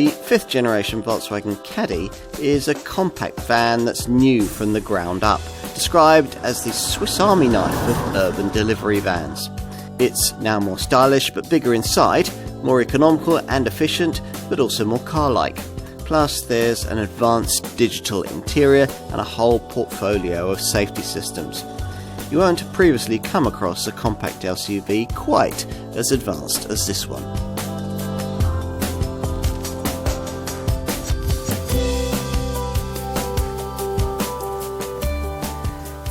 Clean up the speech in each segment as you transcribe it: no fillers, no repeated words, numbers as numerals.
The 5th generation Volkswagen Caddy is a compact van that's new from the ground up, described as the Swiss Army knife of urban delivery vans. It's now more stylish but bigger inside, more economical and efficient, but also more car-like. Plus there's an advanced digital interior and a whole portfolio of safety systems. You won't have previously come across a compact SUV quite as advanced as this one.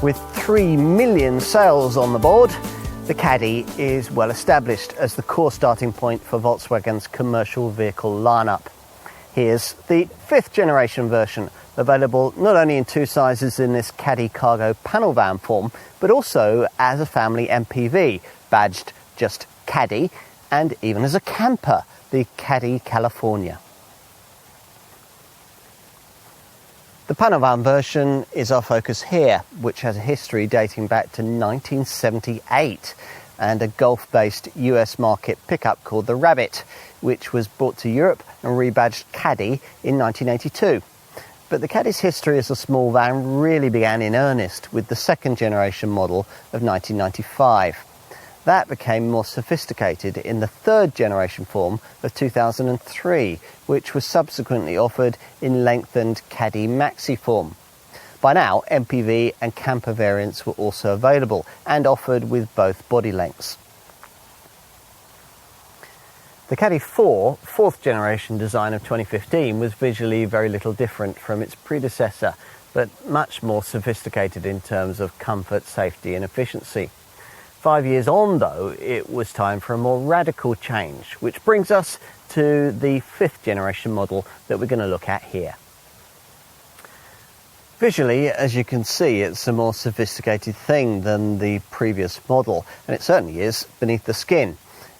With 3 million sales on the board, the Caddy is well established as the core starting point for Volkswagen's commercial vehicle lineup. Here's the 5th generation version, available not only in 2 sizes in this Caddy cargo panel van form, but also as a family MPV, badged just Caddy, and even as a camper, the Caddy California. The panel van version is our focus here, which has a history dating back to 1978 and a Gulf-based US market pickup called the Rabbit, which was brought to Europe and rebadged Caddy in 1982. But the Caddy's history as a small van really began in earnest with the 2nd generation model of 1995. That became more sophisticated in the 3rd generation form of 2003, which was subsequently offered in lengthened Caddy Maxi form. By now, MPV and Camper variants were also available and offered with both body lengths. The Caddy 4, 4th generation design of 2015, was visually very little different from its predecessor, but much more sophisticated in terms of comfort, safety and efficiency. 5 years on, though, it was time for a more radical change, which brings us to the 5th generation model that we're going to look at here. Visually, as you can see, it's a more sophisticated thing than the previous model, and it certainly is beneath the skin.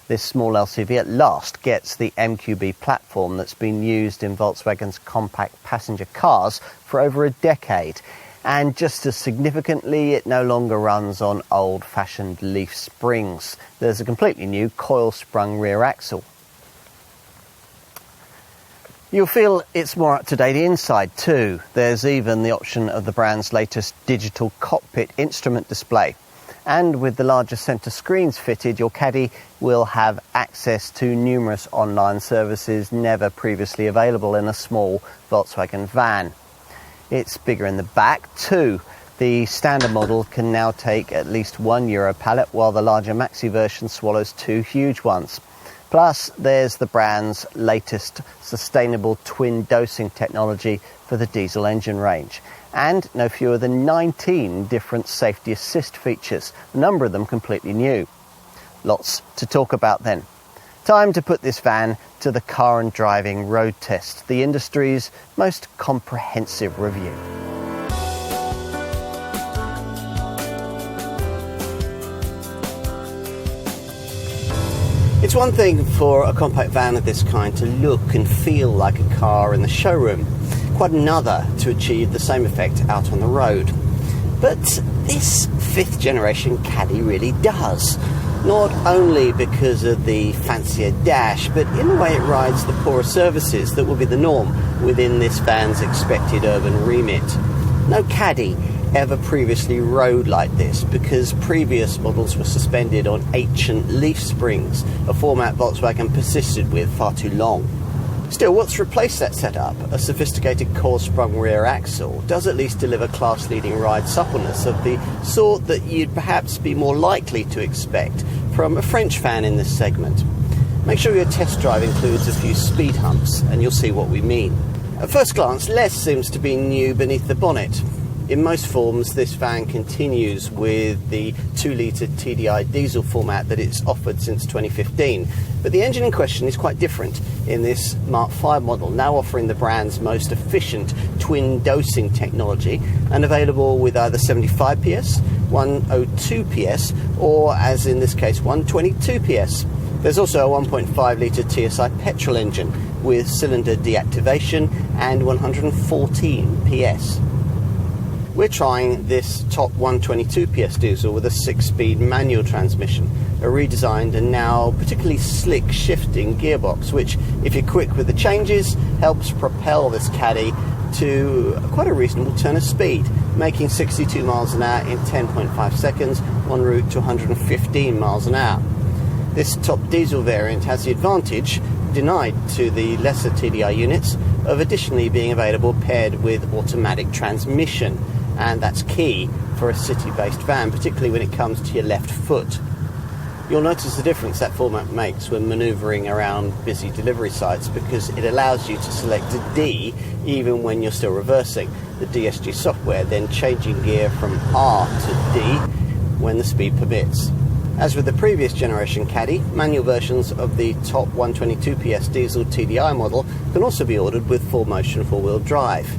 This small LCV at last gets the MQB platform that's been used in Volkswagen's compact passenger cars for over a decade. And just as significantly, it no longer runs on old-fashioned leaf springs. There's a completely new coil-sprung rear axle. You'll feel it's more up-to-date inside too. There's even the option of the brand's latest digital cockpit instrument display. And with the larger centre screens fitted, your Caddy will have access to numerous online services never previously available in a small Volkswagen van. It's bigger in the back too. The standard model can now take at least 1 Euro pallet, while the larger Maxi version swallows 2 huge ones. Plus, there's the brand's latest sustainable twin dosing technology for the diesel engine range. And no fewer than 19 different safety assist features, a number of them completely new. Lots to talk about then. Time to put this van to the car and driving road test, the industry's most comprehensive review. It's one thing for a compact van of this kind to look and feel like a car in the showroom, quite another to achieve the same effect out on the road. But this 5th generation Caddy really does. Not only because of the fancier dash, but in the way it rides the poorer surfaces that will be the norm within this van's expected urban remit. No Caddy ever previously rode like this because previous models were suspended on ancient leaf springs, a format Volkswagen persisted with far too long. Still, what's replaced that setup, a sophisticated coil-sprung rear axle, does at least deliver class-leading ride suppleness of the sort that you'd perhaps be more likely to expect from a French fan in this segment. Make sure your test drive includes a few speed humps, and you'll see what we mean. At first glance, less seems to be new beneath the bonnet. In most forms, this van continues with the 2-litre TDI diesel format that it's offered since 2015. But the engine in question is quite different in this Mark V model, now offering the brand's most efficient twin dosing technology and available with either 75 PS, 102 PS, or, as in this case, 122 PS. There's also a 1.5-litre TSI petrol engine with cylinder deactivation and 114 PS. We're trying this top 122 PS diesel with a 6-speed manual transmission, a redesigned and now particularly slick shifting gearbox, which, if you're quick with the changes, helps propel this Caddy to quite a reasonable turn of speed, making 62 miles an hour in 10.5 seconds en route to 115 miles an hour. This top diesel variant has the advantage, denied to the lesser TDI units, of additionally being available paired with automatic transmission, and that's key for a city-based van, particularly when it comes to your left foot. You'll notice the difference that format makes when manoeuvring around busy delivery sites, because it allows you to select a D even when you're still reversing, the DSG software then changing gear from R to D when the speed permits. As with the previous generation Caddy, manual versions of the top 122 PS diesel TDI model can also be ordered with full motion 4-wheel drive.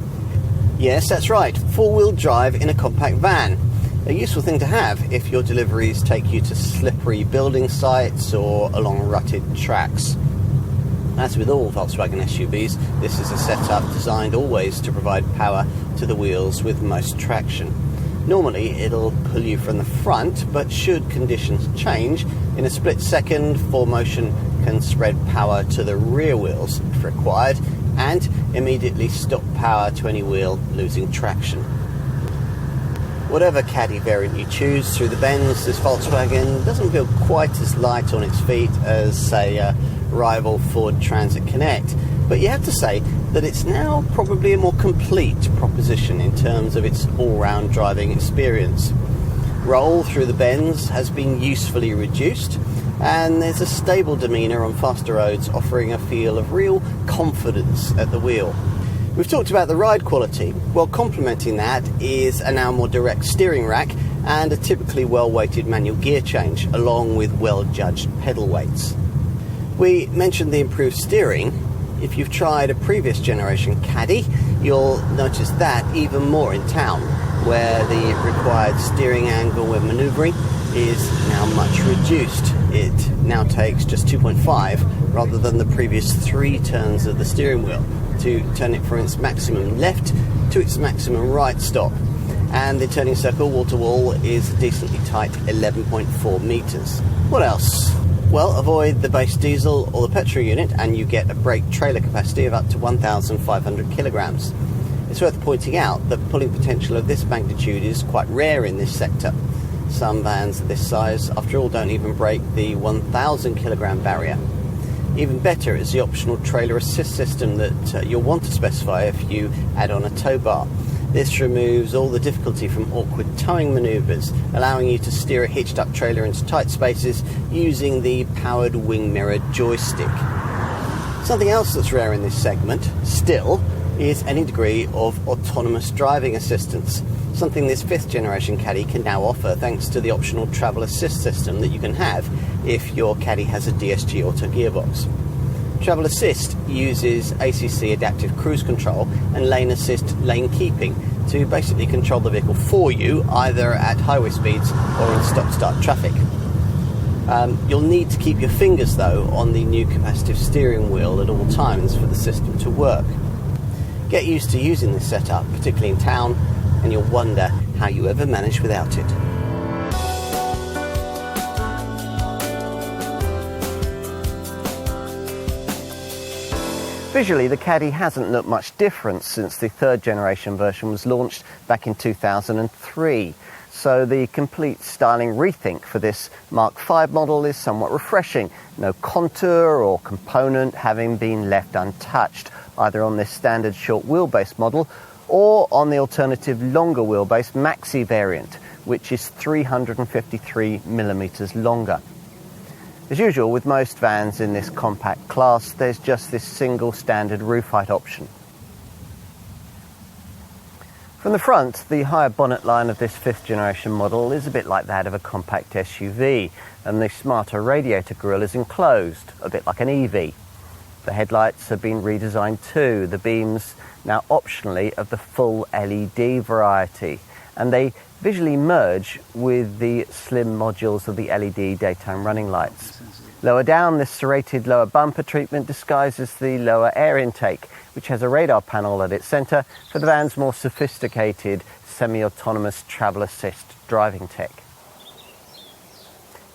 Yes, that's right, 4-wheel drive in a compact van. A useful thing to have if your deliveries take you to slippery building sites or along rutted tracks. As with all Volkswagen SUVs, this is a setup designed always to provide power to the wheels with most traction. Normally it'll pull you from the front, but should conditions change, in a split second 4Motion can spread power to the rear wheels if required and immediately stop power to any wheel losing traction. Whatever Caddy variant you choose through the bends, this Volkswagen doesn't feel quite as light on its feet as, say, a rival Ford Transit Connect, but you have to say that it's now probably a more complete proposition in terms of its all-round driving experience. Roll through the bends has been usefully reduced, and there's a stable demeanour on faster roads, offering a feel of real confidence at the wheel. We've talked about the ride quality. Well, complementing that is a now more direct steering rack and a typically well-weighted manual gear change, along with well-judged pedal weights. We mentioned the improved steering. If you've tried a previous generation Caddy, you'll notice that even more in town, where the required steering angle when manoeuvring is now much reduced. It now takes just 2.5 rather than the previous 3 turns of the steering wheel to turn it from its maximum left to its maximum right stop. And the turning circle wall to wall is a decently tight 11.4 metres. What else? Well, avoid the base diesel or the petrol unit and you get a brake trailer capacity of up to 1,500 kilograms. It's worth pointing out that pulling potential of this magnitude is quite rare in this sector. Some vans of this size, after all, don't even break the 1,000 kilogram barrier. Even better is the optional trailer assist system that you'll want to specify if you add on a tow bar. This removes all the difficulty from awkward towing manoeuvres, allowing you to steer a hitched up trailer into tight spaces using the powered wing mirror joystick. Something else that's rare in this segment, still, is any degree of autonomous driving assistance, something this 5th generation Caddy can now offer thanks to the optional travel assist system that you can have if your Caddy has a DSG auto gearbox. Travel Assist uses ACC adaptive cruise control and lane assist lane keeping to basically control the vehicle for you, either at highway speeds or in stop-start traffic. You'll need to keep your fingers, though, on the new capacitive steering wheel at all times for the system to work. Get used to using this setup, particularly in town, and you'll wonder how you ever manage without it. Visually, the Caddy hasn't looked much different since the 3rd generation version was launched back in 2003. So the complete styling rethink for this Mark V model is somewhat refreshing. No contour or component having been left untouched, either on this standard short wheelbase model or on the alternative longer wheelbase Maxi variant, which is 353mm longer. As usual, with most vans in this compact class, there's just this single standard roof height option. From the front, the higher bonnet line of this 5th generation model is a bit like that of a compact SUV, and the smarter radiator grille is enclosed, a bit like an EV. The headlights have been redesigned too, the beams now optionally of the full LED variety, and they visually merge with the slim modules of the LED daytime running lights. Lower down, this serrated lower bumper treatment disguises the lower air intake, which has a radar panel at its centre for the van's more sophisticated semi-autonomous travel assist driving tech.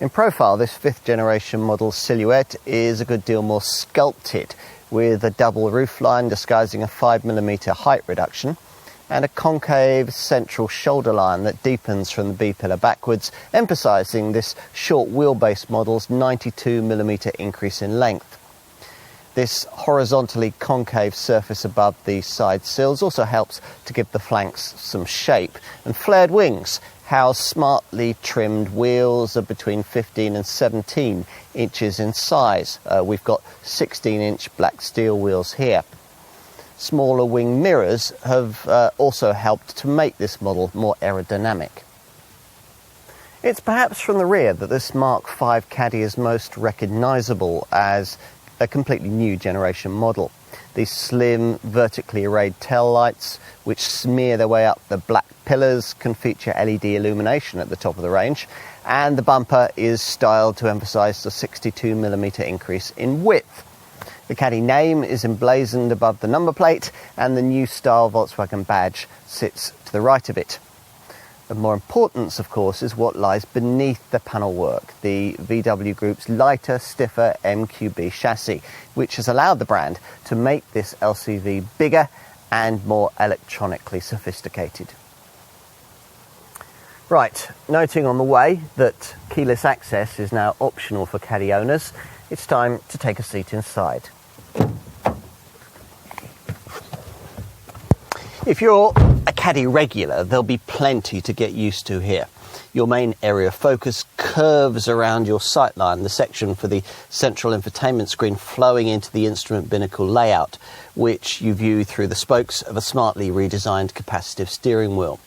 In profile, this 5th generation model silhouette is a good deal more sculpted, with a double roofline disguising a 5mm height reduction and a concave central shoulder line that deepens from the B-pillar backwards, emphasising this short wheelbase model's 92mm increase in length. This horizontally concave surface above the side sills also helps to give the flanks some shape, and flared wings house smartly trimmed wheels of between 15 and 17 inches in size. We've got 16-inch black steel wheels here. Smaller wing mirrors have also helped to make this model more aerodynamic. It's perhaps from the rear that this Mark V Caddy is most recognisable as a completely new generation model. These slim, vertically arrayed tail lights, which smear their way up the black pillars, can feature LED illumination at the top of the range, and the bumper is styled to emphasise the 62mm increase in width. The Caddy name is emblazoned above the number plate, and the new style Volkswagen badge sits to the right of it. Of more importance, of course, is what lies beneath the panel work, the VW Group's lighter, stiffer MQB chassis, which has allowed the brand to make this LCV bigger and more electronically sophisticated. Right, noting on the way that keyless access is now optional for Caddy owners, it's time to take a seat inside. If you're a Caddy regular, there'll be plenty to get used to here. Your main area of focus curves around your sightline, the section for the central infotainment screen flowing into the instrument binnacle layout, which you view through the spokes of a smartly redesigned capacitive steering wheel.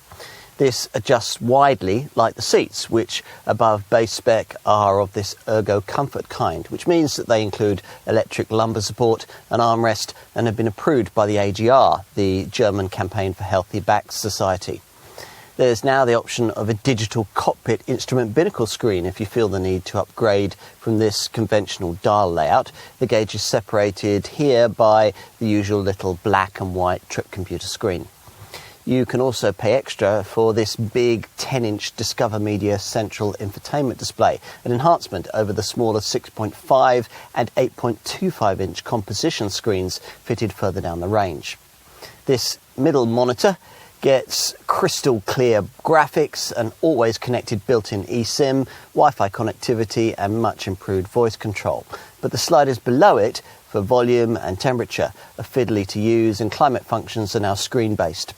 This adjusts widely like the seats, which above base spec are of this ergo comfort kind, which means that they include electric lumbar support, an armrest, and have been approved by the AGR, the German Campaign for Healthy Backs Society. There's now the option of a digital cockpit instrument binnacle screen if you feel the need to upgrade from this conventional dial layout. The gauge is separated here by the usual little black and white trip computer screen. You can also pay extra for this big 10-inch Discover Media central infotainment display, an enhancement over the smaller 6.5 and 8.25-inch composition screens fitted further down the range. This middle monitor gets crystal clear graphics, an always connected built-in eSIM, Wi-Fi connectivity and much improved voice control. But the sliders below it for volume and temperature are fiddly to use, and climate functions are now screen-based.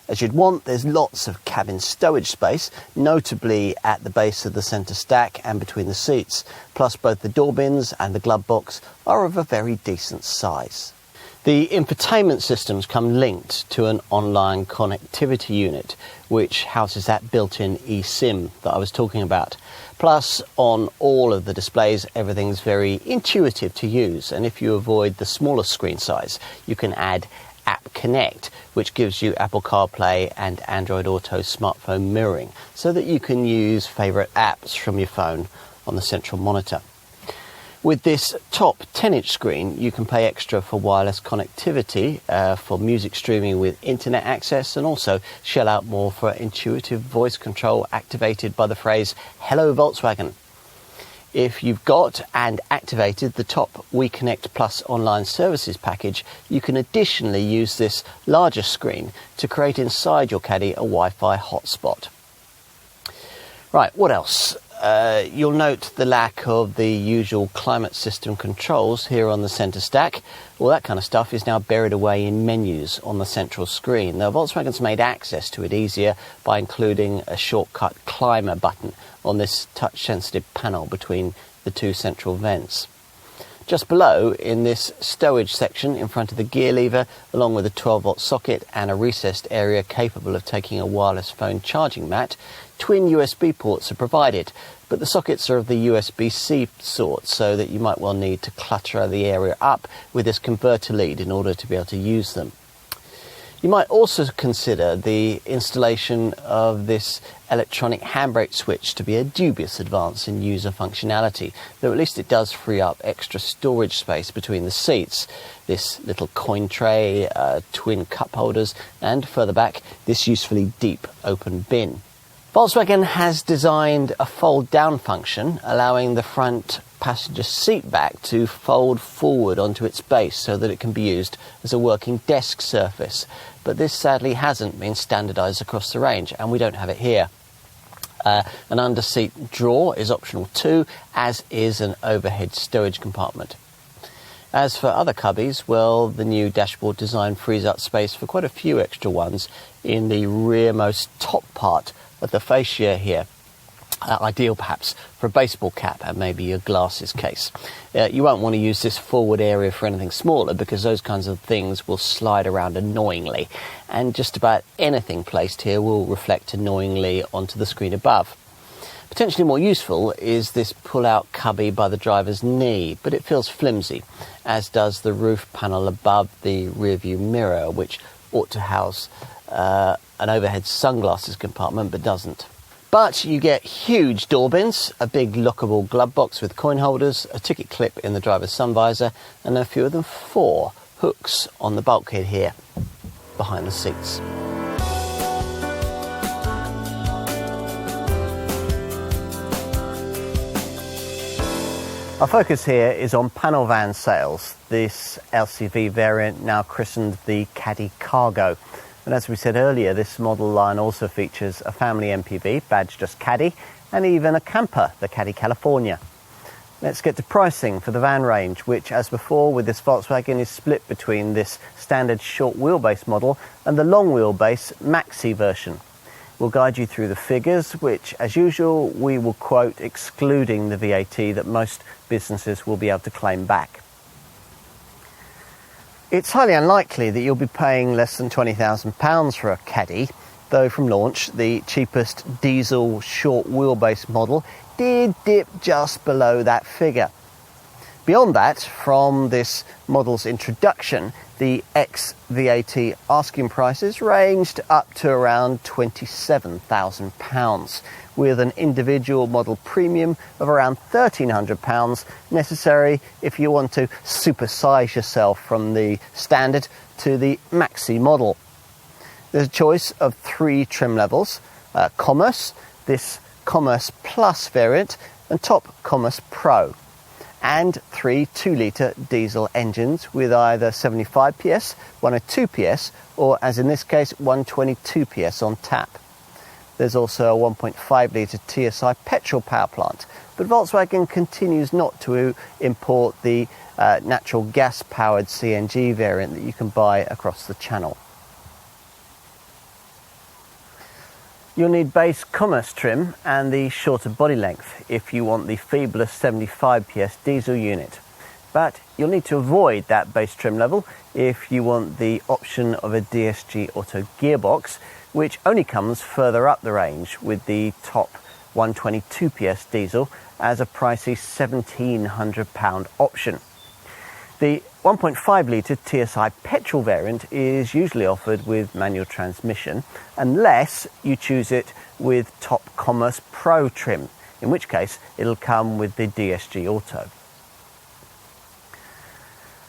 As you'd want, there's lots of cabin stowage space, notably at the base of the centre stack and between the seats, plus both the door bins and the glove box are of a very decent size. The infotainment systems come linked to an online connectivity unit, which houses that built-in eSIM that I was talking about. Plus, on all of the displays, everything's very intuitive to use, and if you avoid the smaller screen size, you can add App Connect, which gives you Apple CarPlay and Android Auto smartphone mirroring, so that you can use favourite apps from your phone on the central monitor. With this top 10-inch screen, you can pay extra for wireless connectivity, for music streaming with internet access, and also shell out more for intuitive voice control activated by the phrase "Hello Volkswagen." If you've got and activated the top WeConnect Plus online services package, you can additionally use this larger screen to create inside your Caddy a Wi-Fi hotspot. Right, what else? You'll note the lack of the usual climate system controls here on the centre stack. All that kind of stuff is now buried away in menus on the central screen. Now, Volkswagen's made access to it easier by including a shortcut climber button on this touch-sensitive panel between the two central vents. Just below, in this stowage section in front of the gear lever, along with a 12-volt socket and a recessed area capable of taking a wireless phone charging mat, twin USB ports are provided, but the sockets are of the USB-C sort, so that you might well need to clutter the area up with this converter lead in order to be able to use them. You might also consider the installation of this electronic handbrake switch to be a dubious advance in user functionality, though at least it does free up extra storage space between the seats. This little coin tray, twin cup holders, and further back, this usefully deep open bin. Volkswagen has designed a fold-down function, allowing the front passenger seat back to fold forward onto its base so that it can be used as a working desk surface. But this sadly hasn't been standardised across the range, and we don't have it here. An under-seat drawer is optional too, as is an overhead stowage compartment. As for other cubbies, well, the new dashboard design frees up space for quite a few extra ones in the rearmost top part of the fascia here. Ideal perhaps for a baseball cap and maybe your glasses case. You won't want to use this forward area for anything smaller, because those kinds of things will slide around annoyingly, and just about anything placed here will reflect annoyingly onto the screen above. Potentially more useful is this pull-out cubby by the driver's knee, but it feels flimsy, as does the roof panel above the rearview mirror, which ought to house an overhead sunglasses compartment but doesn't. But you get huge door bins, a big lockable glove box with coin holders, a ticket clip in the driver's sun visor, and no fewer than 4 hooks on the bulkhead here behind the seats. Our focus here is on panel van sales, this LCV variant now christened the Caddy Cargo. And as we said earlier, this model line also features a family MPV, badged as Caddy, and even a camper, the Caddy California. Let's get to pricing for the van range, which, as before with this Volkswagen, is split between this standard short wheelbase model and the long wheelbase Maxi version. We'll guide you through the figures, which, as usual, we will quote excluding the VAT that most businesses will be able to claim back. It's highly unlikely that you'll be paying less than £20,000 for a Caddy, though from launch the cheapest diesel short wheelbase model did dip just below that figure. Beyond that, from this model's introduction, the ex-VAT asking prices ranged up to around £27,000, with an individual model premium of around £1,300 necessary if you want to supersize yourself from the standard to the Maxi model. There's a choice of 3 trim levels: Commerce, this Commerce Plus variant, and Top Commerce Pro, and 3 2-litre diesel engines with either 75 PS, 102 PS, or, as in this case, 122 PS on tap. There's also a 1.5-litre TSI petrol power plant, but Volkswagen continues not to import the natural gas-powered CNG variant that you can buy across the channel. You'll need base Commerce trim and the shorter body length if you want the feeblest 75 PS diesel unit. But you'll need to avoid that base trim level if you want the option of a DSG Auto gearbox, which only comes further up the range with the top 122 PS diesel as a pricey £1,700 option. The 1.5-litre TSI petrol variant is usually offered with manual transmission, unless you choose it with Top Commerce Pro trim, in which case it'll come with the DSG Auto.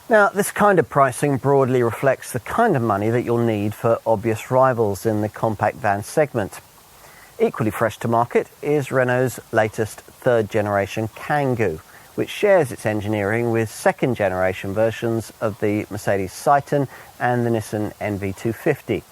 Now, this kind of pricing broadly reflects the kind of money that you'll need for obvious rivals in the compact van segment. Equally fresh to market is Renault's latest 3rd generation Kangoo, which shares its engineering with 2nd generation versions of the Mercedes Citan and the Nissan NV250.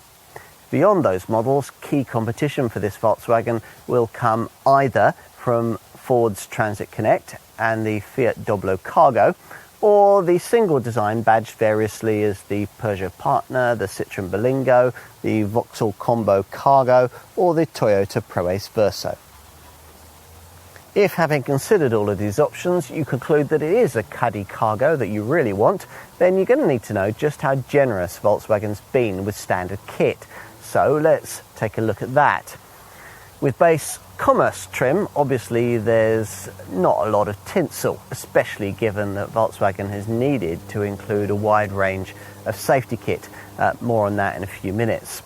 Beyond those models, key competition for this Volkswagen will come either from Ford's Transit Connect and the Fiat Doblo Cargo, or the single design badged variously as the Peugeot Partner, the Citroën Berlingo, the Vauxhall Combo Cargo, or the Toyota ProAce Verso. If, having considered all of these options, you conclude that it is a Caddy Cargo that you really want, then you're going to need to know just how generous Volkswagen's been with standard kit. So let's take a look at that. With base Commerce trim, obviously there's not a lot of tinsel, especially given that Volkswagen has needed to include a wide range of safety kit, More on that in a few minutes.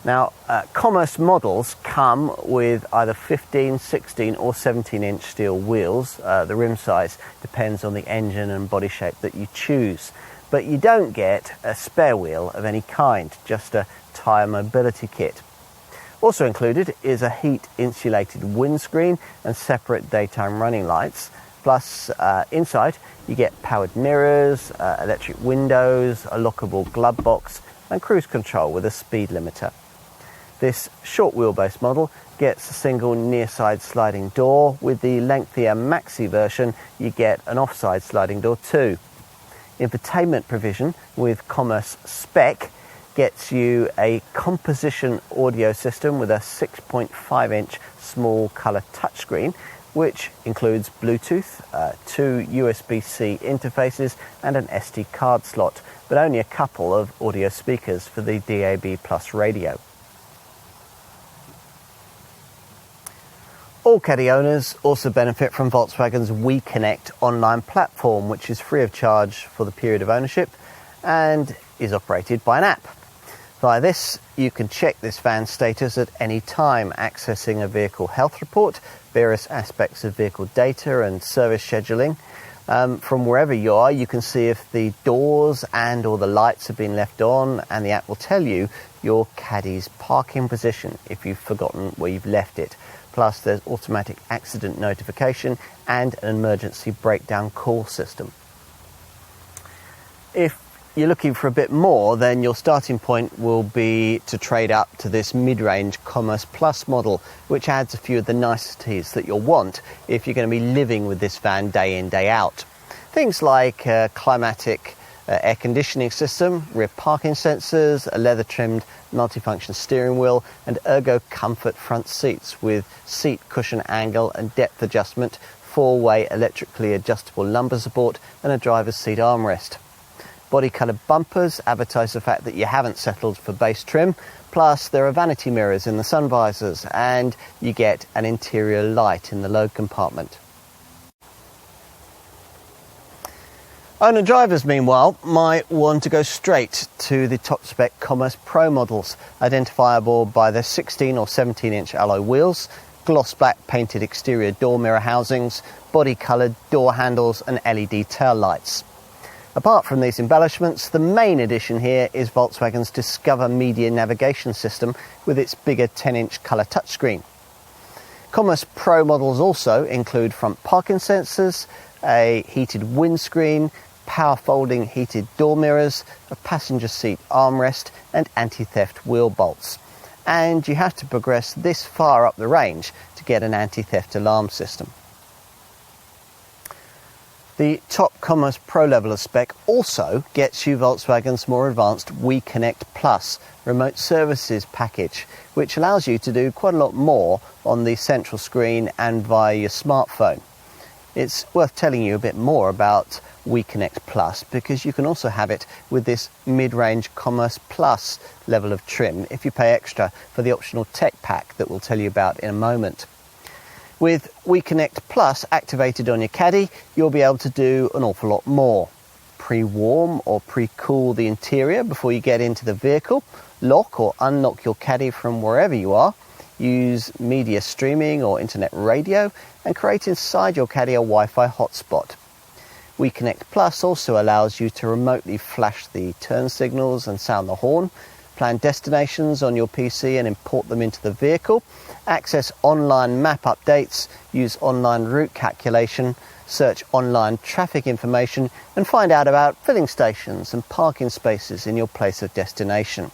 Now, Commerce models come with either 15, 16 or 17-inch steel wheels. The rim size depends on the engine and body shape that you choose. But you don't get a spare wheel of any kind, just a tyre mobility kit. Also included is a heat-insulated windscreen and separate daytime running lights. Plus, inside you get powered mirrors, electric windows, a lockable glove box and cruise control with a speed limiter. This short wheelbase model gets a single near-side sliding door. With the lengthier Maxi version, you get an off-side sliding door too. Infotainment provision with Commerce Spec gets you a composition audio system with a 6.5-inch small colour touchscreen, which includes Bluetooth, 2 USB-C interfaces and an SD card slot, but only a couple of audio speakers for the DAB+ radio. All Caddy owners also benefit from Volkswagen's WeConnect online platform, which is free of charge for the period of ownership and is operated by an app. Via this, you can check this van's status at any time, accessing a vehicle health report, various aspects of vehicle data and service scheduling. From wherever you are, you can see if the doors and or the lights have been left on, and the app will tell you your Caddy's parking position if you've forgotten where you've left it. Plus, there's automatic accident notification and an emergency breakdown call system. If you're looking for a bit more, then your starting point will be to trade up to this mid-range Commerce Plus model, which adds a few of the niceties that you'll want if you're going to be living with this van day in, day out. Things like climatic air conditioning system, rear parking sensors, a leather-trimmed multifunction steering wheel and ergo comfort front seats with seat cushion angle and depth adjustment, 4-way electrically adjustable lumbar support and a driver's seat armrest. Body coloured bumpers advertise the fact that you haven't settled for base trim, plus there are vanity mirrors in the sun visors and you get an interior light in the load compartment. Owner drivers, meanwhile, might want to go straight to the top spec Commerce Pro models, identifiable by their 16 or 17-inch alloy wheels, gloss black painted exterior door mirror housings, body coloured door handles and LED tail lights. Apart from these embellishments, the main addition here is Volkswagen's Discover Media navigation system with its bigger 10-inch colour touchscreen. Commerce Pro models also include front parking sensors, a heated windscreen, power folding heated door mirrors, a passenger seat armrest and anti-theft wheel bolts. And you have to progress this far up the range to get an anti-theft alarm system. The top Commerce Pro level of spec also gets you Volkswagen's more advanced WeConnect Plus remote services package, which allows you to do quite a lot more on the central screen and via your smartphone. It's worth telling you a bit more about WeConnect Plus because you can also have it with this mid-range Commerce Plus level of trim if you pay extra for the optional tech pack that we'll tell you about in a moment. With WeConnect Plus activated on your Caddy, you'll be able to do an awful lot more. Pre-warm or pre-cool the interior before you get into the vehicle, lock or unlock your Caddy from wherever you are, use media streaming or internet radio, and create inside your Caddy a Wi-Fi hotspot. WeConnect Plus also allows you to remotely flash the turn signals and sound the horn, plan destinations on your PC and import them into the vehicle, access online map updates, use online route calculation, search online traffic information, and find out about filling stations and parking spaces in your place of destination.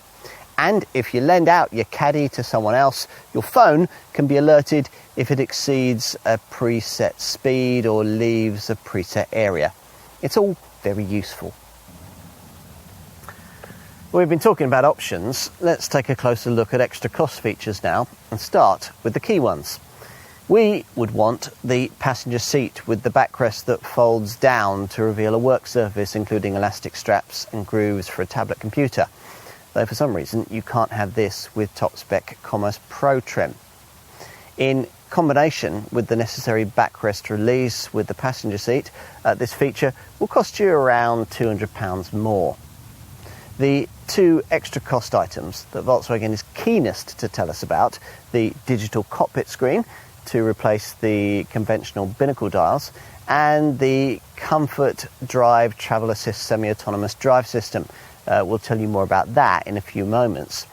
And if you lend out your Caddy to someone else, your phone can be alerted if it exceeds a preset speed or leaves a preset area. It's all very useful. We've been talking about options. Let's take a closer look at extra cost features now and start with the key ones. We would want the passenger seat with the backrest that folds down to reveal a work surface, including elastic straps and grooves for a tablet computer. Though for some reason you can't have this with top spec Commerce Pro trim. In combination with the necessary backrest release with the passenger seat, this feature will cost you around £200 more. The two extra cost items that Volkswagen is keenest to tell us about: the digital cockpit screen to replace the conventional binnacle dials, and the Comfort Drive Travel Assist semi-autonomous drive system. We'll tell you more about that in a few moments.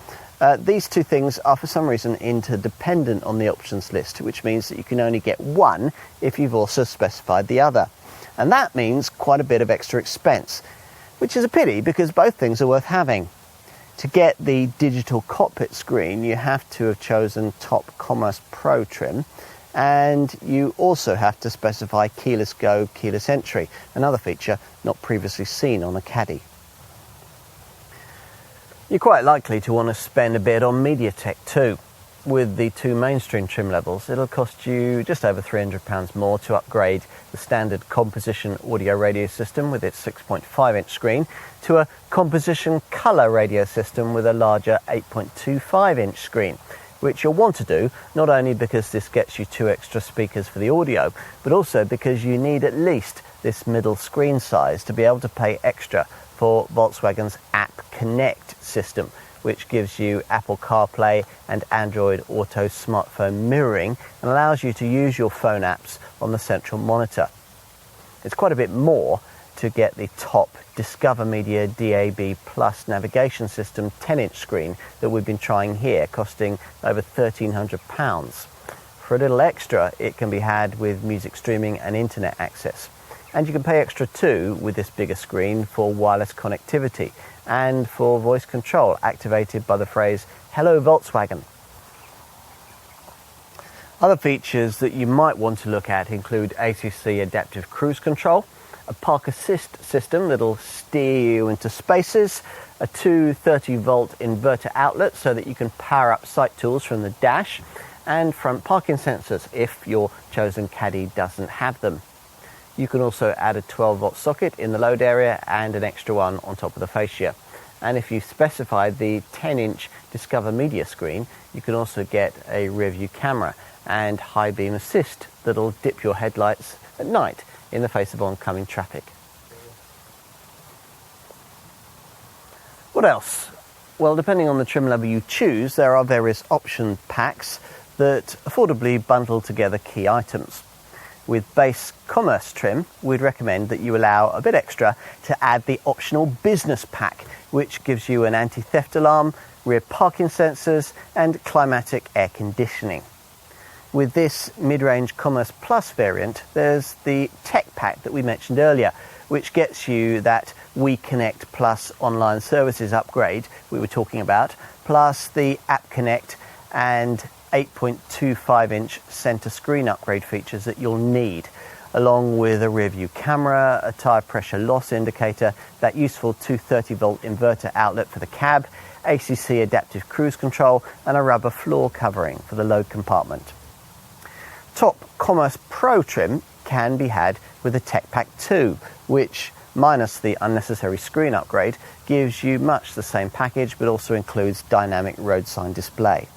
These two things are for some reason interdependent on the options list, which means that you can only get one if you've also specified the other. And that means quite a bit of extra expense, which is a pity because both things are worth having. To get the digital cockpit screen, you have to have chosen top Commerce Pro trim, and you also have to specify keyless go, keyless entry, another feature not previously seen on a Caddy. You're quite likely to want to spend a bit on media tech too. With the two mainstream trim levels, it'll cost you just over £300 more to upgrade the standard composition audio radio system with its 6.5-inch screen to a composition colour radio system with a larger 8.25-inch screen, which you'll want to do not only because this gets you two extra speakers for the audio, but also because you need at least this middle screen size to be able to pay extra for Volkswagen's App Connect system, which gives you Apple CarPlay and Android Auto smartphone mirroring and allows you to use your phone apps on the central monitor. It's quite a bit more to get the top Discover Media DAB Plus navigation system 10-inch screen that we've been trying here, costing over £1,300. For a little extra, it can be had with music streaming and internet access. And you can pay extra too with this bigger screen for wireless connectivity and for voice control activated by the phrase "Hello Volkswagen." Other features that you might want to look at include ACC adaptive cruise control, a park assist system that'll steer you into spaces, a 230-volt inverter outlet so that you can power up sight tools from the dash, and front parking sensors if your chosen Caddy doesn't have them. You can also add a 12-volt socket in the load area and an extra one on top of the fascia. And if you specify the 10-inch Discover Media screen, you can also get a rear view camera and high beam assist that'll dip your headlights at night in the face of oncoming traffic. What else? Well, depending on the trim level you choose, there are various option packs that affordably bundle together key items. With base Commerce trim, we'd recommend that you allow a bit extra to add the optional Business Pack, which gives you an anti-theft alarm, rear parking sensors, and climatic air conditioning. With this mid-range Commerce Plus variant, there's the Tech Pack that we mentioned earlier, which gets you that We Connect Plus online services upgrade we were talking about, plus the App Connect and 8.25-inch center screen upgrade features that you'll need, along with a rear view camera, a tyre pressure loss indicator, that useful 230-volt inverter outlet for the cab, ACC adaptive cruise control, and a rubber floor covering for the load compartment. Top Commerce Pro trim can be had with the Tech Pack 2, which, minus the unnecessary screen upgrade, gives you much the same package but also includes dynamic road sign display.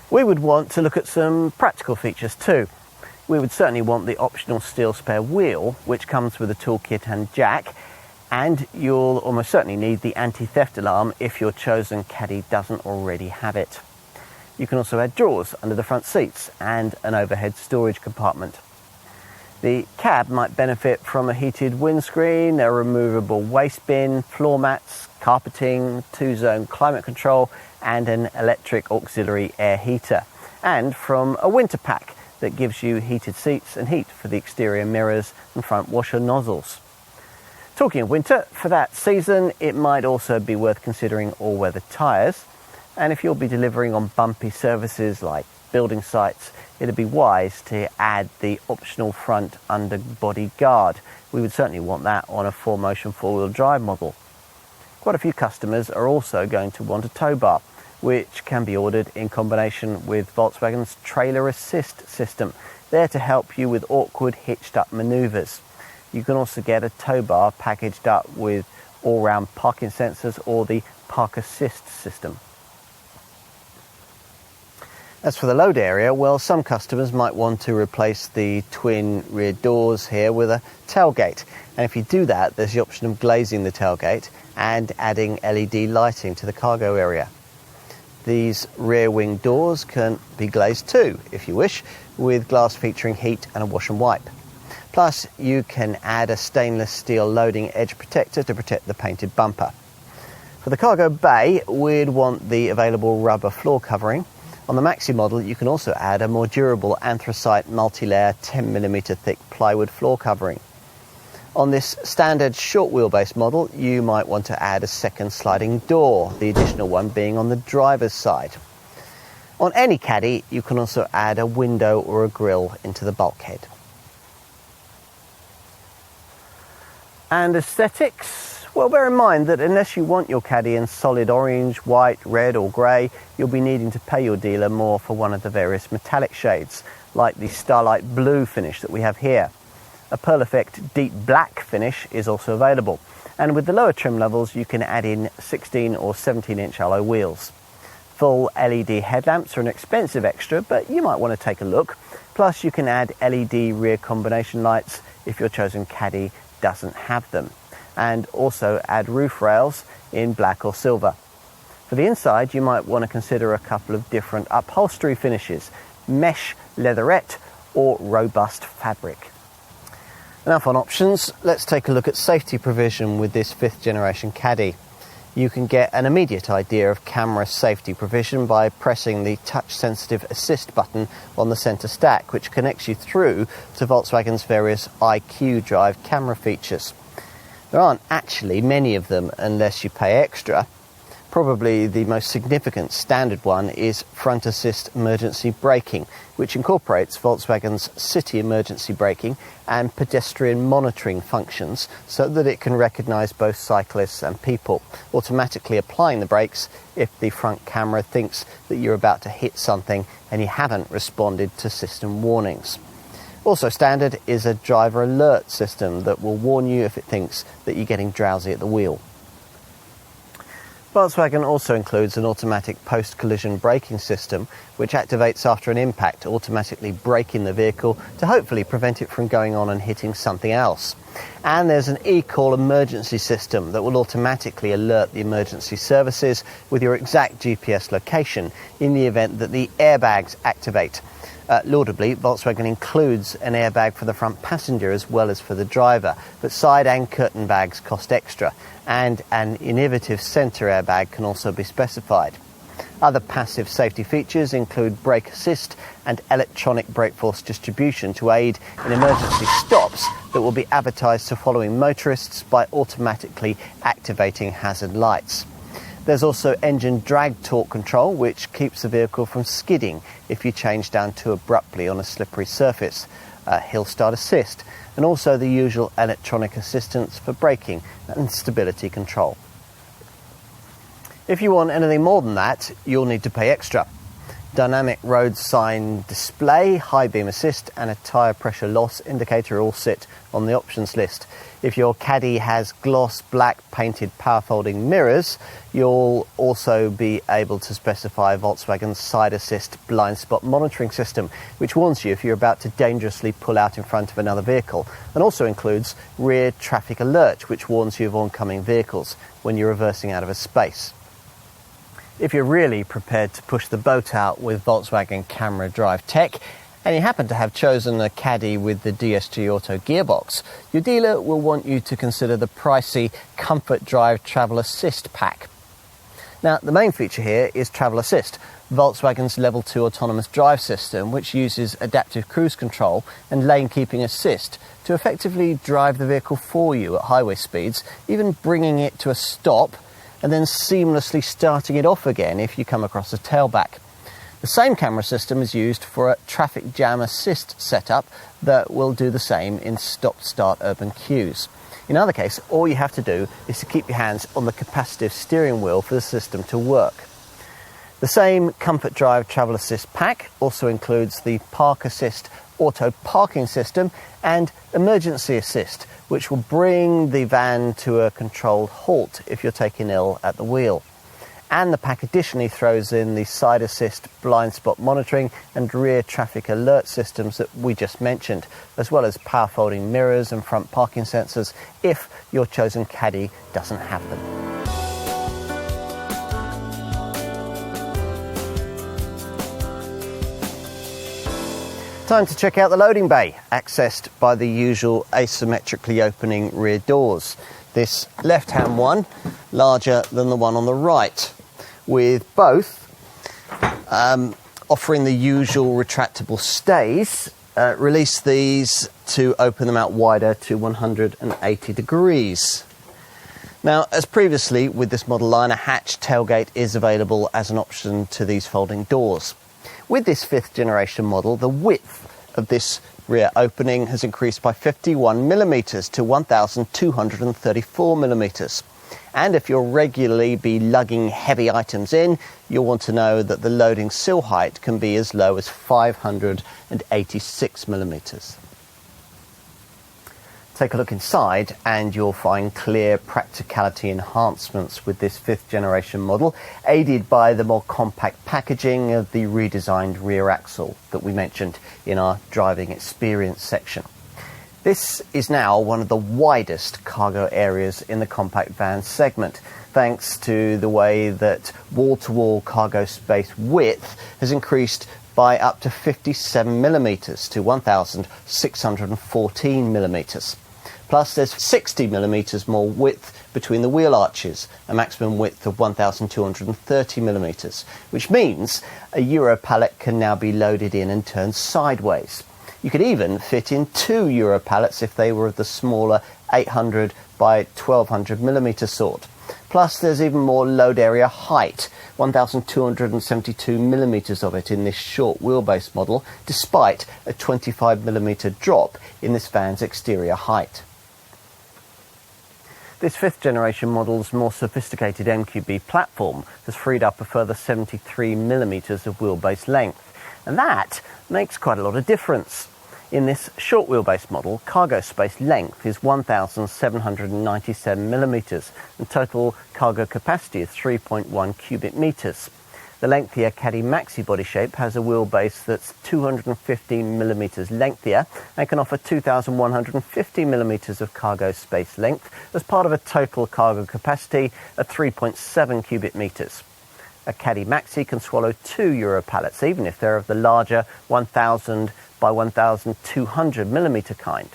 We would want to look at some practical features too. We would certainly want the optional steel spare wheel, which comes with a toolkit and jack, and you'll almost certainly need the anti-theft alarm if your chosen Caddy doesn't already have it. You can also add drawers under the front seats and an overhead storage compartment. The cab might benefit from a heated windscreen, a removable waste bin, floor mats, carpeting, 2-zone climate control, and an electric auxiliary air heater, and from a winter pack that gives you heated seats and heat for the exterior mirrors and front washer nozzles. Talking of winter, for that season it might also be worth considering all-weather tyres, and if you'll be delivering on bumpy surfaces like building sites, it'd be wise to add the optional front underbody guard. We would certainly want that on a 4Motion 4-wheel drive model. Quite a few customers are also going to want a tow bar, which can be ordered in combination with Volkswagen's Trailer Assist system, there to help you with awkward hitched-up manoeuvres. You can also get a tow bar packaged up with all-round parking sensors or the Park Assist system. As for the load area, well, some customers might want to replace the twin rear doors here with a tailgate. And if you do that, there's the option of glazing the tailgate and adding LED lighting to the cargo area. These rear wing doors can be glazed too, if you wish, with glass featuring heat and a wash and wipe. Plus, you can add a stainless steel loading edge protector to protect the painted bumper. For the cargo bay, we'd want the available rubber floor covering. On the Maxi model, you can also add a more durable anthracite multi-layer 10mm thick plywood floor covering. On this standard short wheelbase model, you might want to add a second sliding door, the additional one being on the driver's side. On any Caddy, you can also add a window or a grille into the bulkhead. And aesthetics? Well, bear in mind that unless you want your Caddy in solid orange, white, red or grey, you'll be needing to pay your dealer more for one of the various metallic shades, like the Starlight Blue finish that we have here. A Pearl Effect Deep Black finish is also available, and with the lower trim levels you can add in 16 or 17-inch alloy wheels. Full LED headlamps are an expensive extra, but you might want to take a look. Plus you can add LED rear combination lights if your chosen Caddy doesn't have them, and also add roof rails in black or silver. For the inside, you might want to consider a couple of different upholstery finishes, mesh, leatherette or robust fabric. Enough on options, let's take a look at safety provision with this 5th generation Caddy. You can get an immediate idea of camera safety provision by pressing the touch-sensitive assist button on the centre stack, which connects you through to Volkswagen's various IQ Drive camera features. There aren't actually many of them unless you pay extra. Probably the most significant standard one is front assist emergency braking, which incorporates Volkswagen's city emergency braking and pedestrian monitoring functions so that it can recognise both cyclists and people, automatically applying the brakes if the front camera thinks that you're about to hit something and you haven't responded to system warnings. Also standard is a driver alert system that will warn you if it thinks that you're getting drowsy at the wheel. Volkswagen also includes an automatic post-collision braking system which activates after an impact, automatically braking the vehicle to hopefully prevent it from going on and hitting something else. And there's an e-call emergency system that will automatically alert the emergency services with your exact GPS location in the event that the airbags activate. Laudably, Volkswagen includes an airbag for the front passenger as well as for the driver, but side and curtain bags cost extra, and an innovative centre airbag can also be specified. Other passive safety features include brake assist and electronic brake force distribution to aid in emergency stops that will be advertised to following motorists by automatically activating hazard lights. There's also engine drag torque control, which keeps the vehicle from skidding if you change down too abruptly on a slippery surface, hill start assist, and also the usual electronic assistance for braking and stability control. If you want anything more than that, you'll need to pay extra. Dynamic road sign display, high beam assist and a tyre pressure loss indicator all sit on the options list. If your Caddy has gloss black painted power folding mirrors, you'll also be able to specify Volkswagen's side assist blind spot monitoring system, which warns you if you're about to dangerously pull out in front of another vehicle, and also includes rear traffic alert, which warns you of oncoming vehicles when you're reversing out of a space. If you're really prepared to push the boat out with Volkswagen camera drive tech, and you happen to have chosen a Caddy with the DSG Auto gearbox, your dealer will want you to consider the pricey Comfort Drive Travel Assist pack. Now, the main feature here is Travel Assist, Volkswagen's Level 2 autonomous drive system, which uses adaptive cruise control and lane keeping assist to effectively drive the vehicle for you at highway speeds, even bringing it to a stop and then seamlessly starting it off again if you come across a tailback. The same camera system is used for a traffic jam assist setup that will do the same in stop-start urban queues. In either case, all you have to do is to keep your hands on the capacitive steering wheel for the system to work. The same Comfort Drive Travel Assist pack also includes the Park Assist auto parking system and emergency assist, which will bring the van to a controlled halt if you're taken ill at the wheel. And the pack additionally throws in the side assist, blind spot monitoring and rear traffic alert systems that we just mentioned, as well as power folding mirrors and front parking sensors if your chosen Caddy doesn't have them. Time to check out the loading bay, accessed by the usual asymmetrically opening rear doors. This left-hand one larger than the one on the right, with both offering the usual retractable stays. Release these to open them out wider to 180 degrees. Now, as previously with this model line, a hatch tailgate is available as an option to these folding doors. With this 5th generation model, the width of this rear opening has increased by 51 millimetres to 1,234 millimetres. And if you'll regularly be lugging heavy items in, you'll want to know that the loading sill height can be as low as 586 millimetres. Take a look inside and you'll find clear practicality enhancements with this 5th generation model, aided by the more compact packaging of the redesigned rear axle that we mentioned in our driving experience section. This is now one of the widest cargo areas in the compact van segment, thanks to the way that wall-to-wall cargo space width has increased by up to 57 millimetres to 1,614 millimetres. Plus there's 60 millimetres more width between the wheel arches, a maximum width of 1,230 millimetres, which means a Euro pallet can now be loaded in and turned sideways. You could even fit in 2 Euro pallets if they were of the smaller 800 by 1200 millimetre sort. Plus there's even more load area height, 1,272 millimetres of it in this short wheelbase model, despite a 25 millimetre drop in this van's exterior height. This 5th generation model's more sophisticated MQB platform has freed up a further 73 millimetres of wheelbase length, and that makes quite a lot of difference. In this short wheelbase model, cargo space length is 1,797 millimetres and total cargo capacity is 3.1 cubic metres. The lengthier Caddy Maxi body shape has a wheelbase that's 215 millimetres lengthier and can offer 2,150 millimetres of cargo space length as part of a total cargo capacity of 3.7 cubic metres. A Caddy Maxi can swallow 2 Euro pallets, even if they're of the larger 1,000 by 1,200 millimetre kind.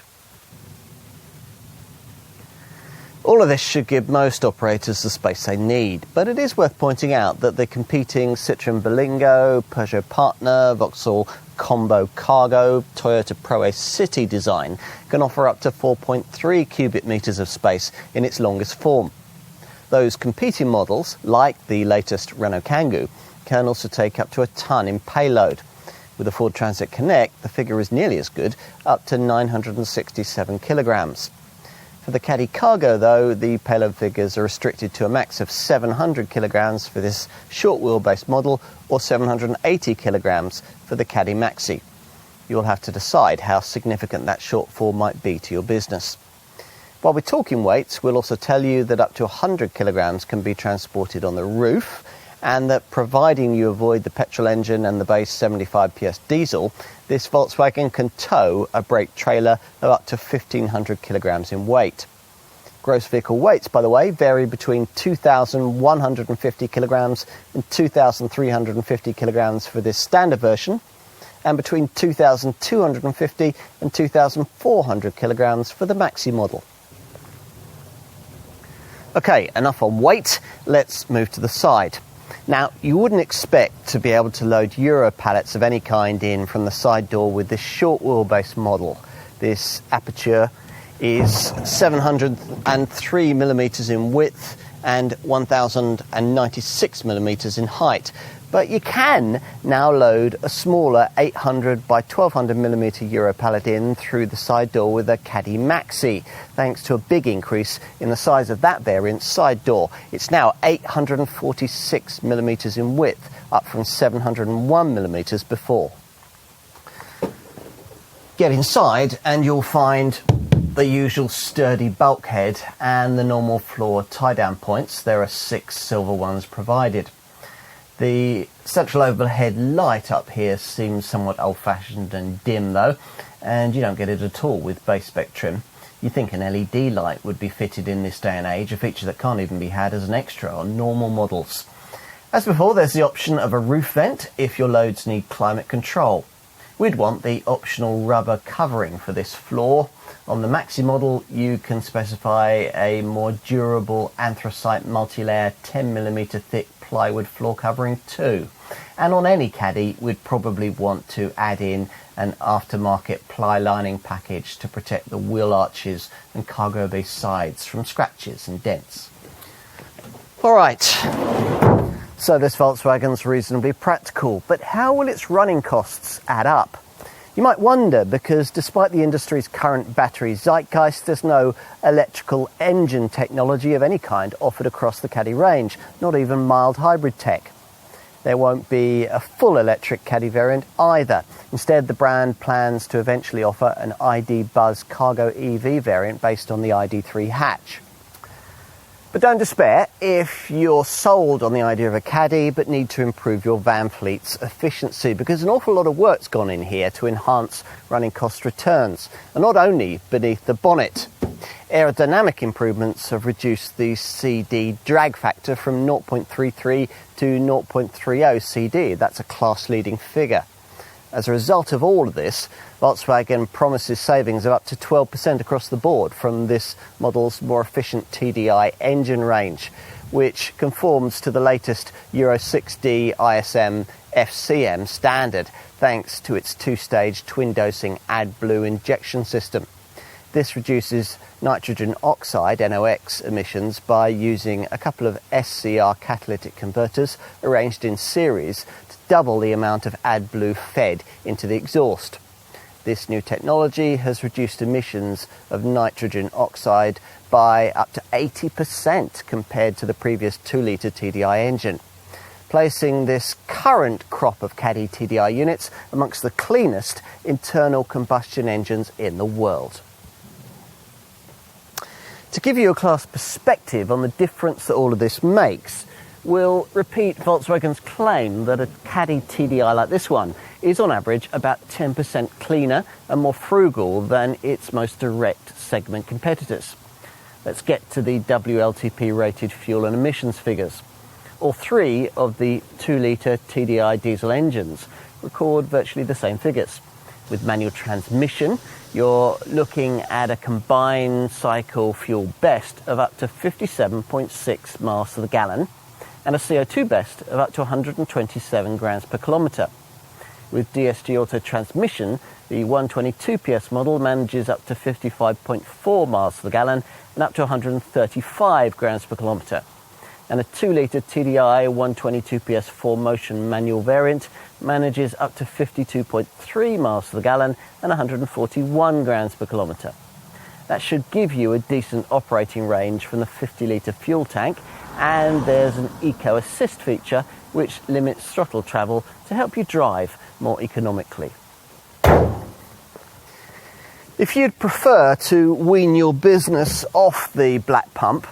All of this should give most operators the space they need, but it is worth pointing out that the competing Citroën Berlingo, Peugeot Partner, Vauxhall Combo Cargo, Toyota Pro-Ace City design can offer up to 4.3 cubic metres of space in its longest form. Those competing models, like the latest Renault Kangoo, can also take up to a tonne in payload. With the Ford Transit Connect, the figure is nearly as good, up to 967 kilograms. For the Caddy Cargo, though, the payload figures are restricted to a max of 700 kilograms for this short wheelbase model or 780 kilograms for the Caddy Maxi. You'll have to decide how significant that shortfall might be to your business. While we're talking weights, we'll also tell you that up to 100 kilograms can be transported on the roof, and that providing you avoid the petrol engine and the base 75 PS diesel, this Volkswagen can tow a brake trailer of up to 1,500 kilograms in weight. Gross vehicle weights, by the way, vary between 2,150 kilograms and 2,350 kilograms for this standard version, and between 2,250 and 2,400 kilograms for the Maxi model. Okay, enough on weight, let's move to the side. Now, you wouldn't expect to be able to load Euro pallets of any kind in from the side door with this short wheelbase model. This aperture is 703 millimetres in width and 1,096 millimetres in height. But you can now load a smaller 800 by 1200 millimetre Euro pallet in through the side door with a Caddy Maxi, thanks to a big increase in the size of that variant's side door. It's now 846 millimetres in width, up from 701 millimetres before. Get inside and you'll find the usual sturdy bulkhead and the normal floor tie-down points. There are 6 silver ones provided. The central overhead light up here seems somewhat old-fashioned and dim though, and you don't get it at all with base spec trim. You think an LED light would be fitted in this day and age, a feature that can't even be had as an extra on normal models. As before, there's the option of a roof vent if your loads need climate control. We'd want the optional rubber covering for this floor. On the Maxi model, you can specify a more durable anthracite multi-layer 10mm thick plywood floor covering too. And on any Caddy, we'd probably want to add in an aftermarket ply lining package to protect the wheel arches and cargo bay sides from scratches and dents. All right, so this Volkswagen's reasonably practical, but how will its running costs add up? You might wonder, because despite the industry's current battery zeitgeist, there's no electrical engine technology of any kind offered across the Caddy range, not even mild hybrid tech. There won't be a full electric Caddy variant either. Instead, the brand plans to eventually offer an ID Buzz Cargo EV variant based on the ID3 hatch. But don't despair if you're sold on the idea of a Caddy but need to improve your van fleet's efficiency, because an awful lot of work's gone in here to enhance running cost returns, and not only beneath the bonnet. Aerodynamic improvements have reduced the CD drag factor from 0.33 to 0.30 CD. That's a class-leading figure. As a result of all of this, Volkswagen promises savings of up to 12% across the board from this model's more efficient TDI engine range, which conforms to the latest Euro 6D ISM FCM standard, thanks to its 2-stage twin-dosing AdBlue injection system. This reduces nitrogen oxide NOx emissions by using a couple of SCR catalytic converters arranged in series to double the amount of AdBlue fed into the exhaust. This new technology has reduced emissions of nitrogen oxide by up to 80% compared to the previous 2-litre TDI engine, placing this current crop of Caddy TDI units amongst the cleanest internal combustion engines in the world. To give you a class perspective on the difference that all of this makes, we'll repeat Volkswagen's claim that a Caddy TDI like this one is on average about 10% cleaner and more frugal than its most direct segment competitors. Let's get to the WLTP rated fuel and emissions figures. All 3 of the 2-litre TDI diesel engines record virtually the same figures. With manual transmission, you're looking at a combined cycle fuel best of up to 57.6 miles to the gallon and a CO2 best of up to 127 grams per kilometre. With DSG Auto transmission, the 122 PS model manages up to 55.4 miles to the gallon and up to 135 grams per kilometre. And a 2-litre TDI 122 PS 4Motion manual variant manages up to 52.3 miles to the gallon and 141 grams per kilometre. That should give you a decent operating range from the 50-litre fuel tank, and there's an Eco Assist feature which limits throttle travel to help you drive more economically. If you'd prefer to wean your business off the black pump,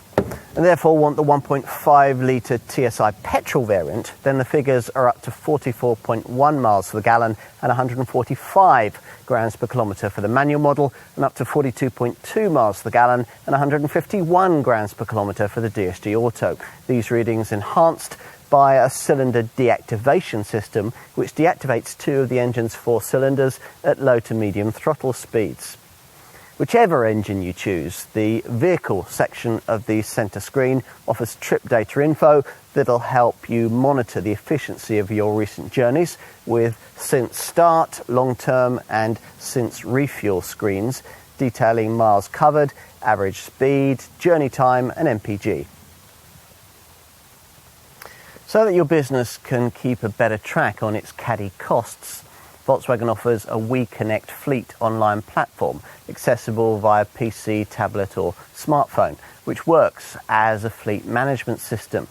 and therefore want the 1.5-litre TSI petrol variant, then the figures are up to 44.1 miles to the gallon and 145 grams per kilometre for the manual model, and up to 42.2 miles to the gallon and 151 grams per kilometre for the DSG Auto. These readings enhanced by a cylinder deactivation system, which deactivates 2 of the engine's 4 cylinders at low to medium throttle speeds. Whichever engine you choose, the vehicle section of the centre screen offers trip data info that'll help you monitor the efficiency of your recent journeys, with since start, long-term and since refuel screens detailing miles covered, average speed, journey time and MPG. So that your business can keep a better track on its Caddy costs, Volkswagen offers a WeConnect fleet online platform accessible via PC, tablet or smartphone, which works as a fleet management system.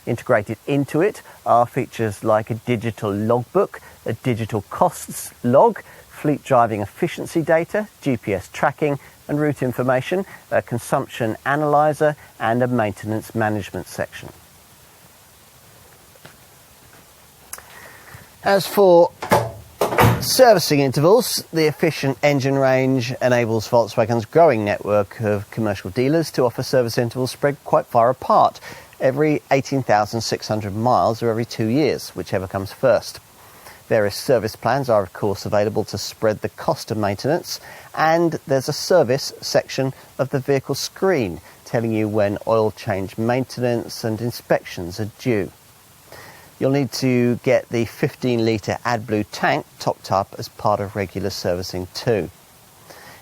Integrated into it are features like a digital logbook, a digital costs log, fleet driving efficiency data, GPS tracking and route information, a consumption analyzer and a maintenance management section. As for servicing intervals, the efficient engine range enables Volkswagen's growing network of commercial dealers to offer service intervals spread quite far apart, every 18,600 miles or every 2 years, whichever comes first. Various service plans are of course available to spread the cost of maintenance, and there's a service section of the vehicle screen telling you when oil change maintenance and inspections are due. You'll need to get the 15-litre AdBlue tank topped up as part of regular servicing too.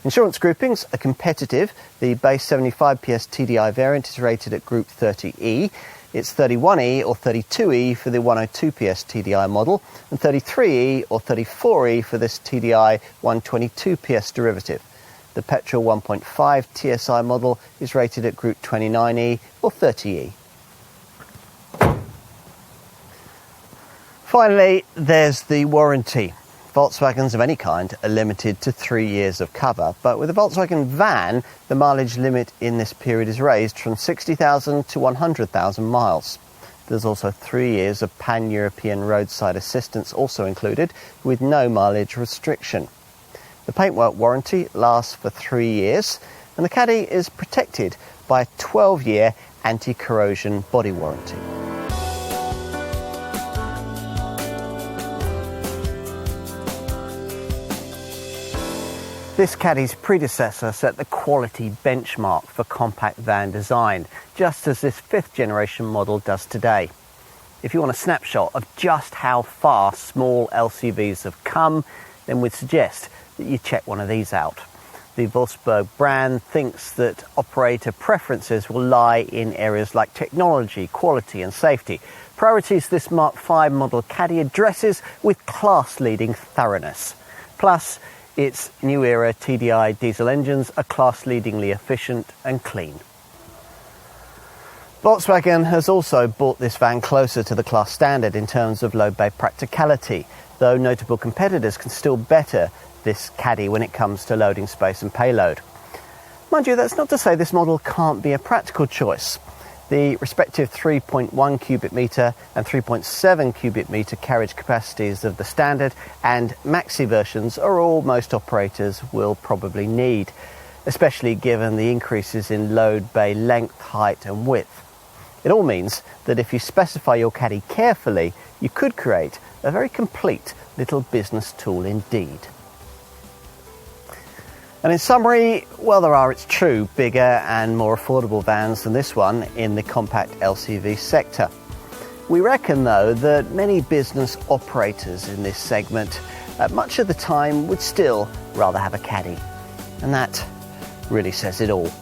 Insurance groupings are competitive. The base 75 PS TDI variant is rated at Group 30E. It's 31E or 32E for the 102 PS TDI model, and 33E or 34E for this TDI 122 PS derivative. The petrol 1.5 TSI model is rated at Group 29E or 30E. Finally, there's the warranty. Volkswagens of any kind are limited to 3 years of cover, but with a Volkswagen van, the mileage limit in this period is raised from 60,000 to 100,000 miles. There's also 3 years of pan-European roadside assistance also included, with no mileage restriction. The paintwork warranty lasts for 3 years, and the Caddy is protected by a 12-year anti-corrosion body warranty. This Caddy's predecessor set the quality benchmark for compact van design, just as this 5th generation model does today. If you want a snapshot of just how far small LCVs have come, then we'd suggest that you check one of these out. The Volkswagen brand thinks that operator preferences will lie in areas like technology, quality and safety, priorities this Mark V model Caddy addresses with class-leading thoroughness. Plus, its new era TDI diesel engines are class-leadingly efficient and clean. Volkswagen has also brought this van closer to the class standard in terms of low bay practicality, though notable competitors can still better this Caddy when it comes to loading space and payload. Mind you, that's not to say this model can't be a practical choice. The respective 3.1 cubic metre and 3.7 cubic metre carriage capacities of the standard and Maxi versions are all most operators will probably need, especially given the increases in load bay length, height and width. It all means that if you specify your Caddy carefully, you could create a very complete little business tool indeed. And in summary, well, there are, it's true, bigger and more affordable vans than this one in the compact LCV sector. We reckon, though, that many business operators in this segment, much of the time, would still rather have a Caddy. And that really says it all.